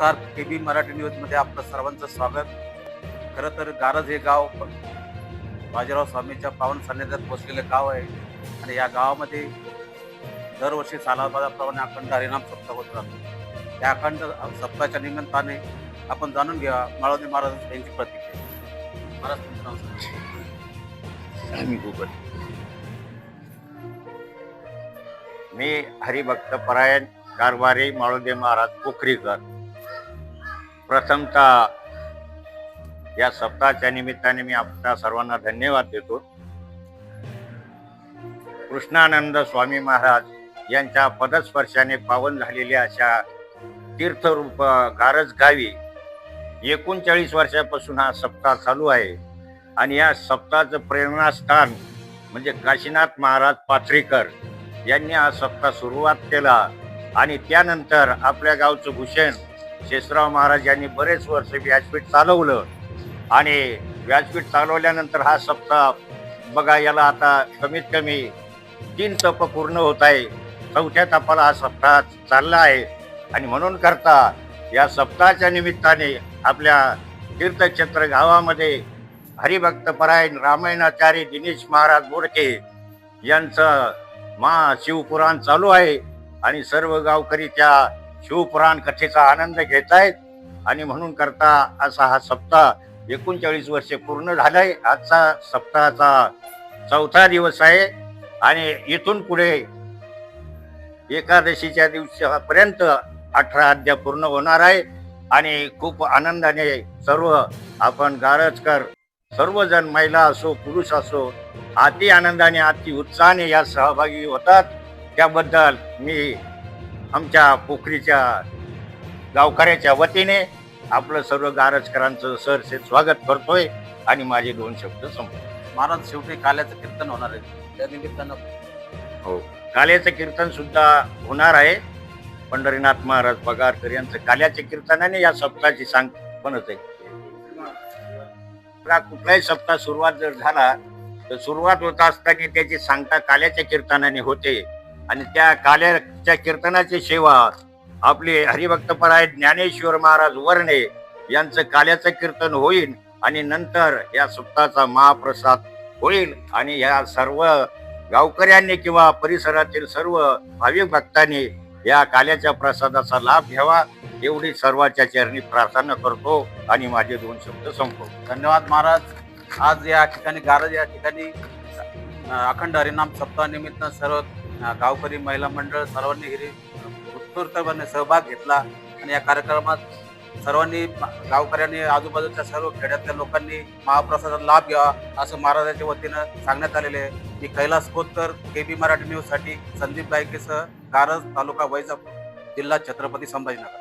नमस्कार, केबी मराठी न्यूजमध्ये आपलं सर्वांचं स्वागत. खरं तर गारज हे गाव बाजीराव स्वामींच्या पावन सान्निध्यात पोचलेलं गाव आहे आणि या गावामध्ये दरवर्षी सालाबादाप्रमाणे अखंड हरिनाम सप्ताह होत राहतो. त्या अखंड सप्ताहाच्या निमित्ताने आपण जाणून घ्या माळवणी महाराज यांची प्रतिक्रिया. महाराज तुमचं नाव सांगा. आम्ही गुगल. मी हरिभक्त परायण कारभारी माळोदे महाराज पोखरीकर. प्रथमतः या सप्ताहाच्या निमित्ताने मी आपल्या सर्वांना धन्यवाद देतो. कृष्णानंद स्वामी महाराज यांच्या पदस्पर्शाने पावन झालेल्या अशा तीर्थरूप गारज गावी 39 वर्षापासून हा सप्ताह चालू आहे आणि या सप्ताहाचं प्रेरणास्थान म्हणजे काशीनाथ महाराज पाथरीकर यांनी हा सप्ताह सुरुवात केला आणि त्यानंतर आपल्या गावचं भूषण शेषराव महाराज यांनी बरेच वर्ष व्यासपीठ चालवलं आणि व्यासपीठ चालवल्यानंतर हा सप्ताह बघा, याला आता कमीत कमी 3 तप पूर्ण होत आहे. 4थ्या तपाला हा सप्ताह चालला आहे आणि म्हणून करता या सप्ताहाच्या निमित्ताने आपल्या तीर्थक्षेत्र गावामध्ये हरिभक्त परायण रामायणाचार्य दिनेश महाराज बोडके यांचं शिवपुराण चालू आहे आणि सर्व गावकरी त्या शिवपुराण कथेचा आनंद घेत आहेत आणि म्हणून करता असा हा सप्ताह 39 वर्षे पूर्ण झालाय. आजचा सप्ताहाचा 4था दिवस आहे आणि इथून पुढे एकादशीच्या दिवसापर्यंत 18 अध्याय पूर्ण होणार आहे आणि खूप आनंदाने सर्व आपण गारजकर सर्वजण महिला असो पुरुष असो अति आनंदाने अति उत्साहाने या सहभागी होतात. त्याबद्दल मी आमच्या पोखरीच्या गावकऱ्याच्या वतीने आपलं सर्व गारजकरांचं सरसे स्वागत करतोय आणि माझे 2 शब्द संपतो. महाराज शेवटी काल्याचं कीर्तन होणार आहे, त्या निमित्तानं हो, काल्याचं कीर्तन सुद्धा होणार आहे. पंढरीनाथ महाराज पगारकर यांचं काल्याच्या कीर्तनाने या सप्ताहाची सांगपणच आहे. कुठलाही सप्ताह सुरुवात जर झाला तर सुरुवात होत असताना त्याची सांगता काल्याच्या कीर्तनाने होते आणि त्या काल्याच्या कीर्तनाची सेवा आपले हरिभक्तपरायण ज्ञानेश्वर महाराज वर्णे यांचं काल्याचं कीर्तन होईल आणि नंतर या सप्ताहाचा महाप्रसाद होईल आणि या सर्व गावकऱ्यांनी किंवा परिसरातील सर्व भाविक भक्तांनी या काल्याच्या प्रसादाचा लाभ घ्यावा एवढी सर्वांच्या चरणी प्रार्थना करतो आणि माझे 2 शब्द संपवतो. धन्यवाद महाराज. आज या ठिकाणी गारज या ठिकाणी अखंड हरिनाम सप्ताह निमित्त सर्व गावकरी महिला मंडळ सर्वांनी उत्स्फूर्तपणे सहभाग घेतला आणि या कार्यक्रमात सर्वांनी गावकऱ्यांनी आजूबाजूच्या सर्व खेड्यातल्या लोकांनी महाप्रसादाचा लाभ घ्यावा असं महाराजांच्या वतीनं सांगण्यात आलेले आहे. मी कैलास कोतकर, केबी मराठी न्यूज साठी संदीप गायकेसह गारज, तालुका वैजापूर, जिल्हा छत्रपती संभाजीनगर.